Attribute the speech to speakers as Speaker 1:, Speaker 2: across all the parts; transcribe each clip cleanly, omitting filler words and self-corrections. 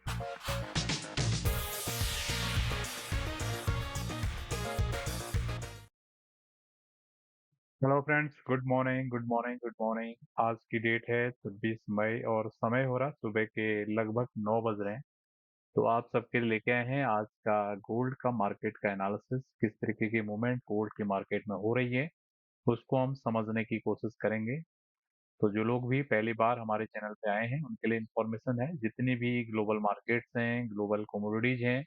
Speaker 1: Hello friends, good morning good morning good morning. आज की date है 26 मई और समय हो रहा सुबह के लगभग 9 बज रहे हैं। तो आप सबके लिए लेके आए हैं आज का गोल्ड का मार्केट का एनालिसिस। किस तरीके की मूवमेंट गोल्ड की मार्केट में हो रही है उसको हम समझने की कोशिश करेंगे। तो जो लोग भी पहली बार हमारे चैनल पे आए हैं उनके लिए इन्फॉर्मेशन है, जितनी भी ग्लोबल मार्केट्स हैं, ग्लोबल कमोडिटीज हैं,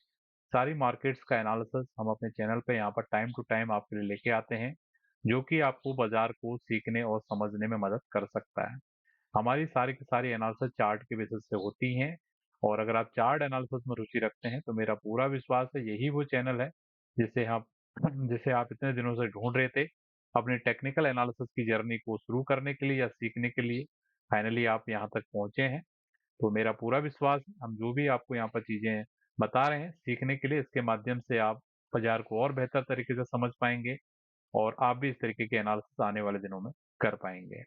Speaker 1: सारी मार्केट्स का एनालिसिस हम अपने चैनल पे यहाँ पर टाइम टू टाइम आपके लिए लेके आते हैं, जो कि आपको बाजार को सीखने और समझने में मदद कर सकता है। हमारी सारी की सारी एनालिसिस चार्ट के बेसिस से होती हैं। और अगर आप चार्ट एनालिसिस में रुचि रखते हैं तो मेरा पूरा विश्वास है यही वो चैनल है जिसे हम जिसे आप इतने दिनों से ढूंढ रहे थे अपनी टेक्निकल एनालिसिस की जर्नी को शुरू करने के लिए या सीखने के लिए। फाइनली आप यहाँ तक पहुंचे हैं। तो मेरा पूरा विश्वास है हम जो भी आपको यहाँ पर चीजें बता रहे हैं सीखने के लिए, इसके माध्यम से आप बाजार को और बेहतर तरीके से समझ पाएंगे और आप भी इस तरीके के एनालिसिस आने वाले दिनों में कर पाएंगे।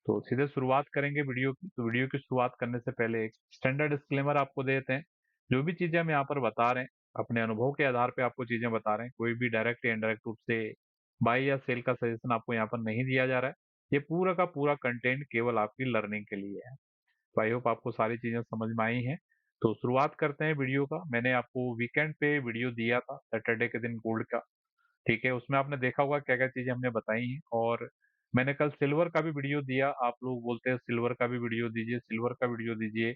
Speaker 1: तो सीधे शुरुआत करेंगे वीडियो की। तो वीडियो की शुरुआत करने से पहले एक स्टैंडर्ड डिस्क्लेमर आपको देते हैं। जो भी चीजें हम यहाँ पर बता रहे हैं अपने अनुभव के आधार पे आपको चीजें बता रहे हैं, कोई भी डायरेक्ट या इनडायरेक्ट रूप से बाय या सेल का सजेशन आपको यहाँ पर नहीं दिया जा रहा है। ये पूरा का पूरा कंटेंट केवल आपकी लर्निंग के लिए है। तो आई होप आपको सारी चीजें समझ में आई हैं। तो शुरुआत करते हैं वीडियो का। मैंने आपको वीकेंड पे वीडियो दिया था सैटरडे के दिन गोल्ड का, ठीक है। उसमें आपने देखा होगा क्या क्या चीजें हमने बताई हैं। और मैंने कल सिल्वर का भी वीडियो दिया। आप लोग बोलते हैं सिल्वर का भी वीडियो दीजिए, सिल्वर का वीडियो दीजिए।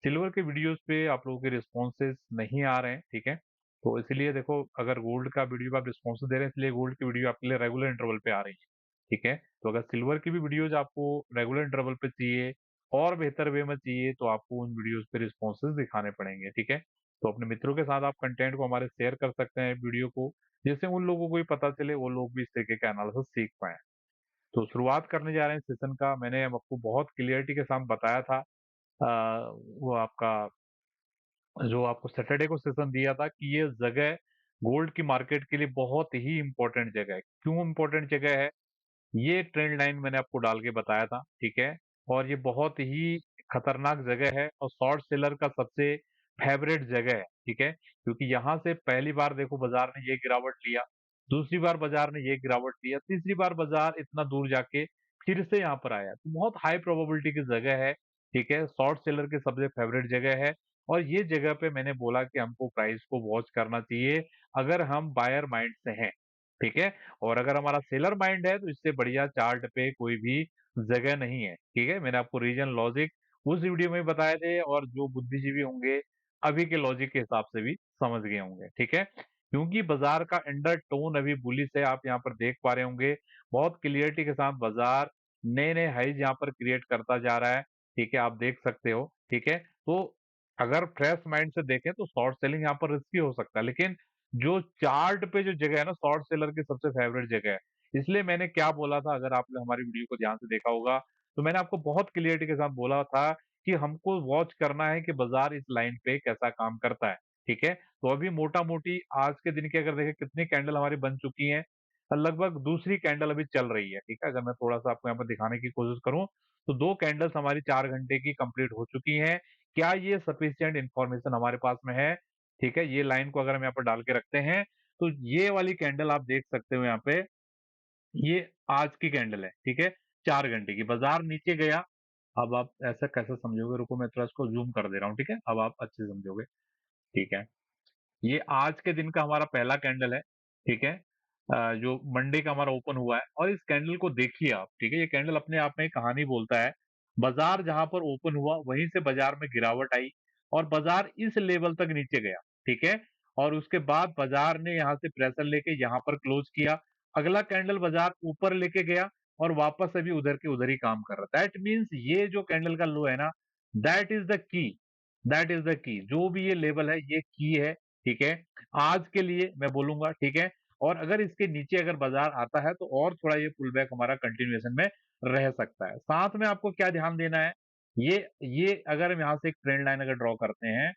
Speaker 1: सिल्वर के वीडियोस पे आप लोगों के रिस्पॉन्सेज नहीं आ रहे हैं, ठीक है। तो इसलिए देखो, अगर गोल्ड का वीडियो पे आप रिस्पॉन्स दे रहे हैं इसलिए गोल्ड की वीडियो आपके लिए रेगुलर इंटरवल पे आ रही है, ठीक है। तो अगर सिल्वर की भी वीडियोज आपको रेगुलर इंटरवल पे चाहिए और बेहतर वे में चाहिए तो आपको उन वीडियोस पे रिस्पॉन्सेज दिखाने पड़ेंगे, ठीक है। तो अपने मित्रों के साथ आप कंटेंट को हमारे शेयर कर सकते हैं वीडियो को, जिससे उन लोगों को भी पता चले, वो लोग भी इस तरीके का एनालिसिस सीख पाए। तो शुरुआत करने जा रहे हैं सेशन का। मैंने आपको बहुत क्लियरिटी के साथ बताया था वो आपका जो आपको सैटरडे को सेशन दिया था कि ये जगह गोल्ड की मार्केट के लिए बहुत ही इंपॉर्टेंट जगह है। क्यों इंपॉर्टेंट जगह है? ये ट्रेंड लाइन मैंने आपको डाल के बताया था, ठीक है। और ये बहुत ही खतरनाक जगह है और शॉर्ट सेलर का सबसे फेवरेट जगह है, ठीक है। क्योंकि यहाँ से पहली बार देखो बाजार ने ये गिरावट लिया, दूसरी बार बाजार ने ये गिरावट लिया, तीसरी बार बाजार इतना दूर जाके फिर से यहाँ पर आया। तो बहुत हाई प्रोबेबिलिटी की जगह है, ठीक है। शॉर्ट सेलर के सबसे फेवरेट जगह है। और ये जगह पे मैंने बोला कि हमको प्राइस को वॉच करना चाहिए अगर हम बायर माइंड से हैं, ठीक है। और अगर हमारा सेलर माइंड है तो इससे बढ़िया चार्ट पे कोई भी जगह नहीं है, ठीक है। मैंने आपको रीजन लॉजिक उस वीडियो में बताए थे और जो बुद्धिजीवी होंगे अभी के लॉजिक के हिसाब से भी समझ गए होंगे, ठीक है। क्योंकि बाजार का अंडर टोन अभी बुलिश है, आप यहाँ पर देख पा रहे होंगे। बहुत क्लियरिटी के साथ बाजार नए नए हाइज यहाँ पर क्रिएट करता जा रहा है, ठीक है। आप देख सकते हो, ठीक है। तो अगर फ्रेश माइंड से देखें तो शॉर्ट सेलिंग यहाँ पर रिस्की हो सकता है, लेकिन जो चार्ट पे जो जगह है ना शॉर्ट सेलर की सबसे फेवरेट जगह है। इसलिए मैंने क्या बोला था, अगर आपने हमारी वीडियो को ध्यान से देखा होगा तो मैंने आपको बहुत क्लियरिटी के साथ बोला था कि हमको वॉच करना है कि बाजार इस लाइन पे कैसा काम करता है, ठीक है। तो अभी मोटा मोटी आज के दिन की अगर देखें कितनी कैंडल हमारी बन चुकी है, लगभग दूसरी कैंडल अभी चल रही है, ठीक है। अगर मैं थोड़ा सा आपको यहाँ पर दिखाने की कोशिश करूं तो दो कैंडल्स हमारी 4 घंटे की कंप्लीट हो चुकी हैं। क्या ये सफिशियंट इंफॉर्मेशन हमारे पास में है? ठीक है। ये लाइन को अगर हम यहाँ पर डाल के रखते हैं तो ये वाली कैंडल आप देख सकते हो यहाँ पे, ये आज की कैंडल है, ठीक है। 4 घंटे की बाजार नीचे गया। अब आप ऐसा कैसे समझोगे, रुको मैं थोड़ा इसको जूम कर दे रहा हूँ, ठीक है। अब आप अच्छे से समझोगे, ठीक है। ये आज के दिन का हमारा पहला कैंडल है, ठीक है। जो मंडे का हमारा ओपन हुआ है और इस कैंडल को देखिए आप, ठीक है। ये कैंडल अपने आप में एक कहानी बोलता है। बाजार जहां पर ओपन हुआ वहीं से बाजार में गिरावट आई और बाजार इस लेवल तक नीचे गया, ठीक है। और उसके बाद बाजार ने यहाँ से प्रेशर लेके यहाँ पर क्लोज किया। अगला कैंडल बाजार ऊपर लेके गया और वापस अभी उधर के उधर ही काम कर रहा है। दैट मीन्स ये जो कैंडल का लो है ना, that is the key, that is the key. जो भी ये लेवल है ये की है, ठीक है। आज के लिए मैं बोलूंगा, ठीक है। और अगर इसके नीचे अगर बाजार आता है तो और थोड़ा ये पुल बैक हमारा कंटिन्यूएशन में रह सकता है। साथ में आपको क्या ध्यान देना है, ये अगर हम यहाँ से एक ट्रेंड लाइन अगर ड्रॉ करते हैं,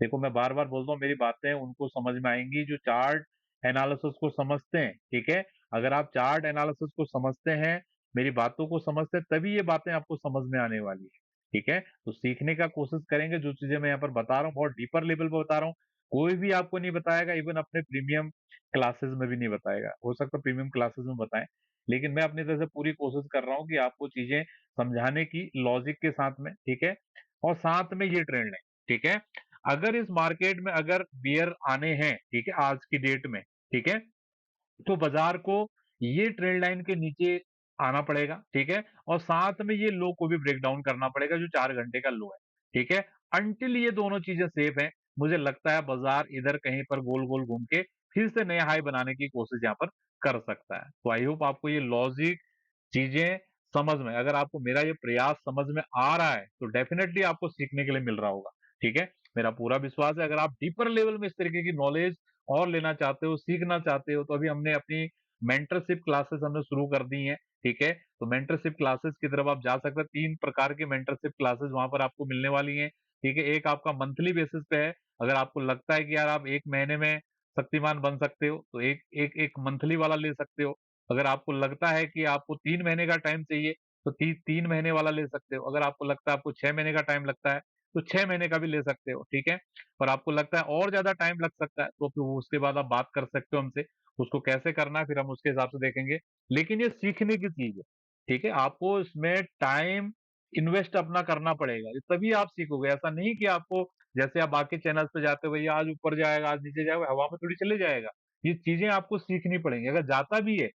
Speaker 1: देखो मैं बार बार बोलता हूँ मेरी बातें उनको समझ में आएंगी जो चार्ट एनालिसिस को समझते हैं, ठीक है। अगर आप चार्ट एनालिसिस को समझते हैं, मेरी बातों को समझते हैं, तभी ये बातें आपको समझ में आने वाली है। ठीक है? तो सीखने का कोशिश करेंगे, जो चीज़ें मैं यहाँ पर बता रहा हूँ बहुत डीपर लेवल पे बता रहा हूँ। कोई भी आपको नहीं बताएगा, इवन अपने प्रीमियम क्लासेस में भी नहीं बताएगा। हो सकता है प्रीमियम क्लासेस में बताएँ, लेकिन मैं अपनी तरफ से पूरी कोशिश कर रहा हूँ कि आपको चीज़ें समझाने की लॉजिक के साथ में, ठीक है? और साथ में ये ट्रेंड है, ठीक है? अगर इस मार्केट में अगर बियर आने हैं, ठीक है? आज की डेट में, ठीक है? तो बाजार को ये ट्रेंड लाइन के नीचे आना पड़ेगा, ठीक है? और साथ में ये लो को भी ब्रेक डाउन करना पड़ेगा जो 4 घंटे का लो है, ठीक है? अंटिल ये दोनों चीज़ें सेफ हैं, मुझे लगता है बाजार इधर कहीं पर गोल-गोल घूम के फिर से नया हाई बनाने की कोशिश यहाँ पर कर सकता है। तो आई होप आपको ये लॉजिक चीज़ें समझ में, अगर आपको मेरा ये प्रयास समझ में आ रहा है, तो डेफिनिटली आपको सीखने के लिए मिल रहा होगा, ठीक है? मेरा पूरा विश्वास है अगर आप डीपर लेवल में इस तरीके की नॉलेज और लेना चाहते हो, सीखना चाहते हो, तो अभी हमने अपनी मेंटरशिप क्लासेस हमने शुरू कर दी हैं, ठीक है? तो मेंटरशिप क्लासेस की तरफ आप जा सकते हैं, 3 प्रकार की मेंटरशिप क्लासेस वहाँ पर आपको मिलने वाली हैं, ठीक है? एक आपका मंथली बेसिस पे है, अगर आपको लगता है कि यार आप 1 महीने में शक्तिमान बन सकते हो, तो एक एक एक मंथली वाला ले सकते हो। अगर आपको लगता है कि आपको 3 महीने का टाइम चाहिए, तो 3 महीने वाला ले सकते हो। अगर आपको लगता है आपको 6 महीने का टाइम लगता है, तो 6 महीने का भी ले सकते हो, ठीक है? और आपको लगता है और ज़्यादा टाइम लग सकता है, तो फिर वो उसके बाद आप बात कर सकते हो हमसे। उसको कैसे करना है, फिर हम उसके हिसाब से देखेंगे। लेकिन ये सीखने की चीज़ है, ठीक है? आपको इसमें टाइम इन्वेस्ट अपना करना पड़ेगा, तभी आप सीखोगे। ऐसा नहीं कि आपको जैसे आप बाकी चैनल्स पे जाते हो, भैया आज ऊपर जाएगा, आज नीचे जाएगा, हवा में थोड़ी चले जाएगा। ये चीज़ें आपको सीखनी पड़ेंगी। अगर जाता भी है,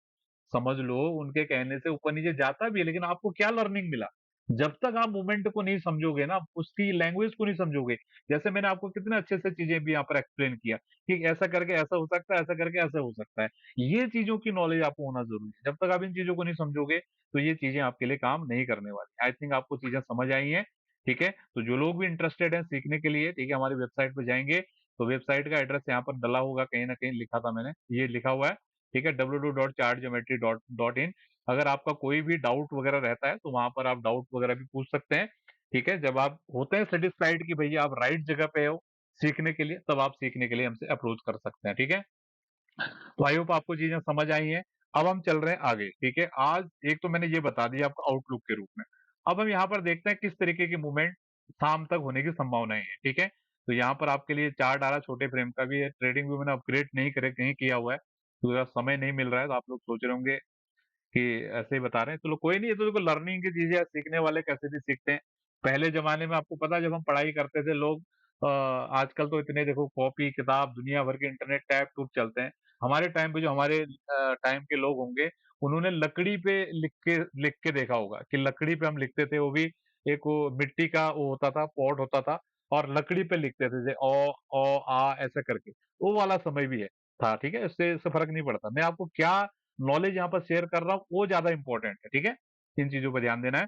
Speaker 1: समझ लो उनके कहने से ऊपर-नीचे जाता भी है, लेकिन आपको क्या लर्निंग मिला? जब तक आप मूवमेंट को नहीं समझोगे ना, उसकी लैंग्वेज को नहीं समझोगे, जैसे मैंने आपको कितने अच्छे से चीज़ें भी यहाँ पर एक्सप्लेन किया कि ऐसा करके ऐसा हो सकता है, ऐसा करके ऐसा हो सकता है। ये चीज़ों की नॉलेज आपको होना ज़रूरी है। जब तक आप इन चीज़ों को नहीं समझोगे, तो ये चीज़ें आपके लिए काम नहीं करने वाली। आई थिंक आपको चीज़ें समझ आई हैं, ठीक है? तो जो लोग भी इंटरेस्टेड हैं सीखने के लिए, ठीक है, हमारी वेबसाइट पे जाएँगे, तो वेबसाइट का एड्रेस यहाँ पर डला होगा, कहीं न कहीं लिखा था मैंने, ये लिखा हुआ है, ठीक है? www.chartgeometry.in। अगर आपका कोई भी डाउट वगैरह रहता है, तो वहाँ पर आप डाउट वगैरह भी पूछ सकते हैं, ठीक है? जब आप होते हैं सैटिस्फाइड कि भैया आप राइट जगह पे हो सीखने के लिए, तब आप सीखने के लिए हमसे अप्रोच कर सकते हैं, ठीक है? तो आई होप आपको चीज़ें समझ आई हैं। अब हम चल रहे हैं आगे, ठीक है? आज एक तो मैंने ये बता दिया आपको आउटलुक के रूप में। अब हम यहाँ पर देखते हैं किस तरीके की मूवमेंट शाम तक होने की संभावनाएँ हैं, ठीक है? तो यहाँ पर आपके लिए चार्ट आ रहा है, छोटे फ्रेम का भी है, ट्रेडिंग व्यू मैंने अपग्रेड नहीं किया हुआ है, तो समय नहीं मिल रहा है, तो आप लोग सोच रहे होंगे कि ऐसे ही बता रहे हैं, चलो कोई नहीं, ये तो देखो लर्निंग की चीज़ें है, सीखने वाले कैसे भी सीखते हैं। पहले ज़माने में आपको पता है जब हम पढ़ाई करते थे लोग आजकल तो इतने देखो कॉपी, किताब, दुनिया भर के इंटरनेट टैब-टूब चलते हैं। हमारे टाइम पे जो हमारे टाइम के लोग होंगे, उन्होंने लकड़ी पे लिख के देखा होगा कि लकड़ी पे हम लिखते थे, वो भी एक वो मिट्टी का वो होता था, पॉट होता था और लकड़ी पे लिखते थे, जैसे आ ऐसे करके। वो वाला समय भी है था, ठीक है? इससे फ़र्क नहीं पड़ता। मैं आपको क्या नॉलेज यहाँ पर शेयर कर रहा हूँ, वो ज़्यादा इम्पोर्टेंट है, ठीक है? इन चीज़ों पे ध्यान देना है।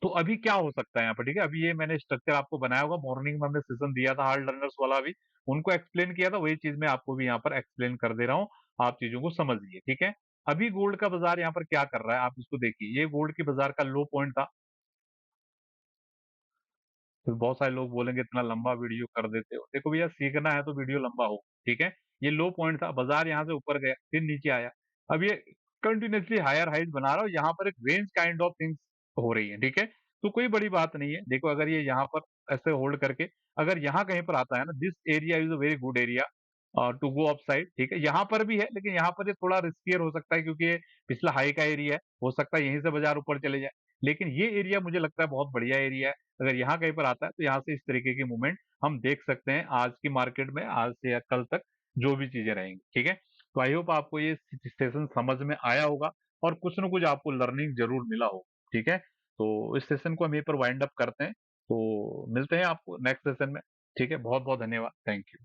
Speaker 1: तो अभी क्या हो सकता है यहाँ पर, ठीक है? अभी ये मैंने स्ट्रक्चर आपको बनाया होगा, मॉर्निंग में हमने सेशन दिया था हार्ड लर्नर्स वाला भी, उनको एक्सप्लेन किया था, वही चीज़ मैं आपको भी यहाँ पर एक्सप्लेन कर दे रहा हूँ, आप चीज़ों को समझिए, ठीक है? अभी गोल्ड का बाज़ार यहाँ पर क्या कर रहा है, आप इसको देखिए, ये गोल्ड के बाज़ार का लो पॉइंट था। फिर बहुत सारे लोग बोलेंगे इतना लंबा वीडियो कर देते हो। देखो भैया सीखना है तो वीडियो लंबा हो, ठीक है? ये लो पॉइंट था, बाज़ार यहाँ से ऊपर गया, फिर नीचे आया। अब ये कंटीन्यूअसली हायर हाइज़ बना रहा है और यहाँ पर एक रेंज काइंड ऑफ थिंग्स हो रही है, ठीक है? तो कोई बड़ी बात नहीं है। देखो अगर ये यहाँ पर ऐसे होल्ड करके अगर यहाँ कहीं पर आता है ना, this area is a very good area to go upside, ठीक है? यहाँ पर भी है, लेकिन यहाँ पर ये थोड़ा रिस्कियर हो सकता है क्योंकि ये पिछला हाई का एरिया है। हो सकता है यहीं से बाज़ार ऊपर चले जाए। लेकिन ये एरिया मुझे लगता है बहुत बढ़िया एरिया है। अगर यहाँ कहीं पर आता है तो यहाँ से इस तरीके की मूवमेंट हम देख सकते हैं आज की मार्केट में, आज से या कल तक जो भी चीजें रहेंगी, ठीक है? तो आई होप आपको ये सेशन समझ में आया होगा और कुछ न कुछ आपको लर्निंग जरूर मिला हो, ठीक है? तो इस सेशन को हम यहीं पर वाइंड अप करते हैं, तो मिलते हैं आपको नेक्स्ट सेशन में, ठीक है? बहुत बहुत धन्यवाद, थैंक यू।